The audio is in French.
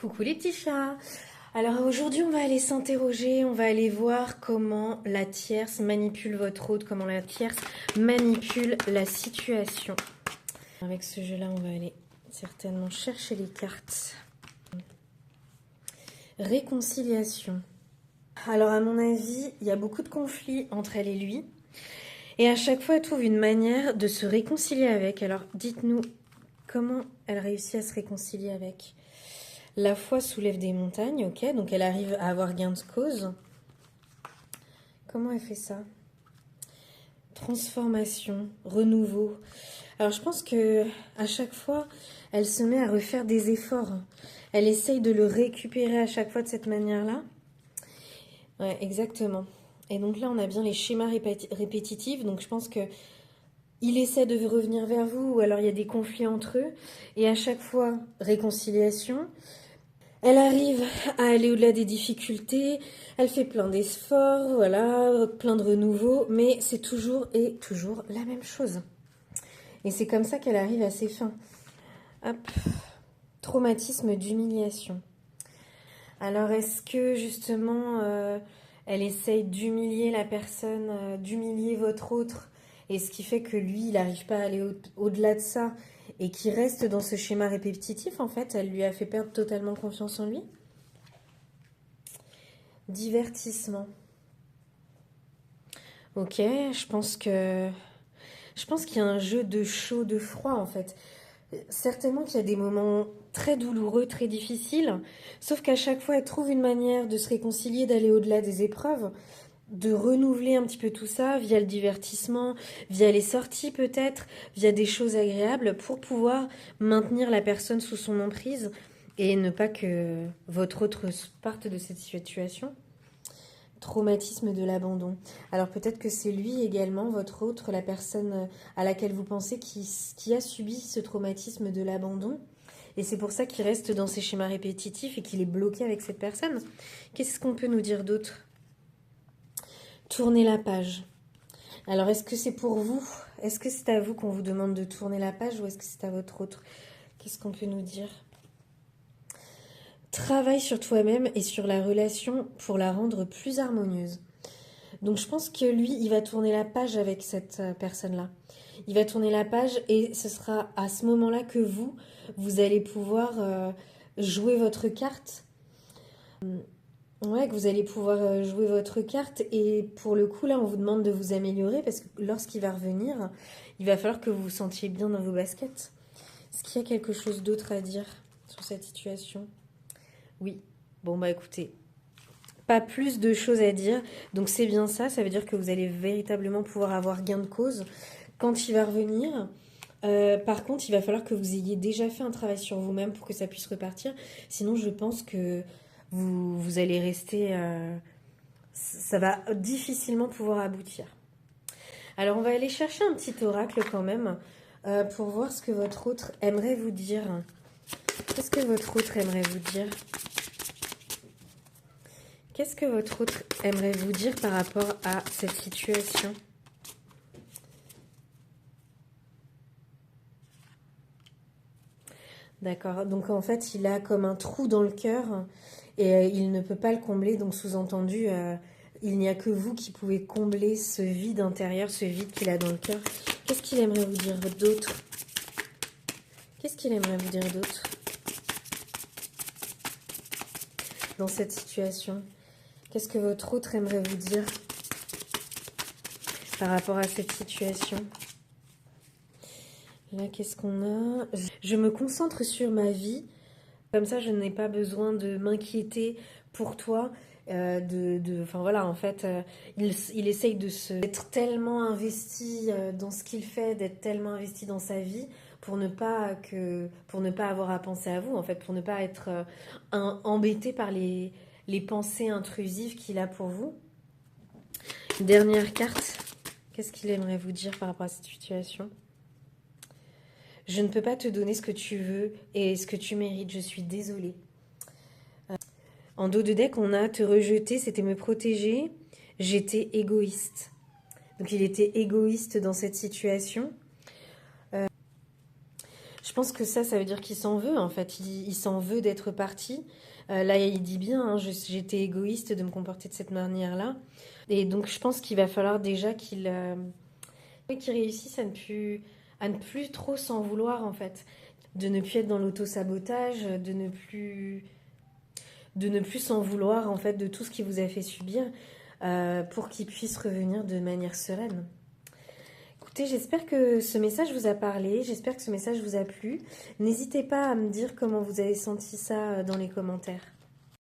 Coucou les petits chats. Alors aujourd'hui on va aller s'interroger, on va aller voir comment la tierce manipule votre hôte, comment la tierce manipule la situation. Avec ce jeu là on va aller certainement chercher les cartes. Réconciliation. Alors à mon avis il y a beaucoup de conflits entre elle et lui. Et à chaque fois elle trouve une manière de se réconcilier avec. Alors dites-nous comment elle réussit à se réconcilier avec. La foi soulève des montagnes, ok, donc elle arrive à avoir gain de cause. Comment elle fait ça? Transformation, renouveau. Alors je pense que à chaque fois, elle se met à refaire des efforts. Elle essaye de le récupérer à chaque fois de cette manière-là. Ouais, exactement. Et donc là, on a bien les schémas répétitifs. Donc je pense que il essaie de revenir vers vous, ou alors il y a des conflits entre eux. Et à chaque fois, réconciliation. Elle arrive à aller au-delà des difficultés, elle fait plein d'efforts, voilà, plein de renouveau, mais c'est toujours et toujours la même chose. Et c'est comme ça qu'elle arrive à ses fins. Hop. Traumatisme d'humiliation. Alors est-ce que justement elle essaye d'humilier la personne, d'humilier votre autre, et ce qui fait que lui, il n'arrive pas à aller au-delà de ça, et qui reste dans ce schéma répétitif, en fait, elle lui a fait perdre totalement confiance en lui. Divertissement. Ok, je pense qu'il y a un jeu de chaud, de froid en fait. Certainement qu'il y a des moments très douloureux, très difficiles, sauf qu'à chaque fois elle trouve une manière de se réconcilier, d'aller au-delà des épreuves, de renouveler un petit peu tout ça via le divertissement, via les sorties peut-être, via des choses agréables pour pouvoir maintenir la personne sous son emprise et ne pas que votre autre parte de cette situation. Traumatisme de l'abandon. Alors peut-être que c'est lui également, votre autre, la personne à laquelle vous pensez qui a subi ce traumatisme de l'abandon. Et c'est pour ça qu'il reste dans ces schémas répétitifs et qu'il est bloqué avec cette personne. Qu'est-ce qu'on peut nous dire d'autre? Tourner la page. Alors est-ce que c'est pour vous? Est-ce que c'est à vous qu'on vous demande de tourner la page ou est-ce que c'est à votre autre? Qu'est-ce qu'on peut nous dire? Travaille sur toi-même et sur la relation pour la rendre plus harmonieuse. Donc je pense que lui, il va tourner la page avec cette personne-là. Il va tourner la page et ce sera à ce moment-là que vous allez pouvoir jouer votre carte. Ouais, que vous allez pouvoir jouer votre carte. Et pour le coup, là, on vous demande de vous améliorer parce que lorsqu'il va revenir, il va falloir que vous vous sentiez bien dans vos baskets. Est-ce qu'il y a quelque chose d'autre à dire sur cette situation? Oui. Bon, bah écoutez, pas plus de choses à dire. Donc c'est bien ça, ça veut dire que vous allez véritablement pouvoir avoir gain de cause quand il va revenir. Par contre, il va falloir que vous ayez déjà fait un travail sur vous-même pour que ça puisse repartir. Sinon, je pense que vous allez rester... ça va difficilement pouvoir aboutir. Alors, on va aller chercher un petit oracle quand même pour voir ce que votre autre aimerait vous dire. Qu'est-ce que votre autre aimerait vous dire ? Qu'est-ce que votre autre aimerait vous dire par rapport à cette situation? D'accord, donc en fait il a comme un trou dans le cœur et il ne peut pas le combler, donc sous-entendu il n'y a que vous qui pouvez combler ce vide intérieur, ce vide qu'il a dans le cœur. Qu'est-ce qu'il aimerait vous dire d'autre? Qu'est-ce qu'il aimerait vous dire d'autre dans cette situation? Qu'est-ce que votre autre aimerait vous dire par rapport à cette situation? Là, qu'est-ce qu'on a? Je me concentre sur ma vie. Comme ça, je n'ai pas besoin de m'inquiéter pour toi. Enfin voilà, en fait, il essaye d'être tellement investi dans ce qu'il fait, d'être tellement investi dans sa vie pour ne pas avoir à penser à vous, en fait, pour ne pas être embêté par les pensées intrusives qu'il a pour vous. Dernière carte. Qu'est-ce qu'il aimerait vous dire par rapport à cette situation? Je ne peux pas te donner ce que tu veux et ce que tu mérites. Je suis désolée. En dos de deck, on a te rejeter, c'était me protéger. J'étais égoïste. Donc il était égoïste dans cette situation. Je Je pense que ça veut dire qu'il s'en veut, en fait. Il s'en veut d'être parti. Là, il dit bien, hein, j'étais égoïste de me comporter de cette manière-là. Et donc, je pense qu'il va falloir déjà qu'il réussisse à ne plus trop s'en vouloir, en fait. De ne plus être dans l'auto-sabotage, de ne plus s'en vouloir, en fait, de tout ce qu'il vous a fait subir, pour qu'il puisse revenir de manière sereine. Écoutez, j'espère que ce message vous a parlé, j'espère que ce message vous a plu. N'hésitez pas à me dire comment vous avez senti ça dans les commentaires.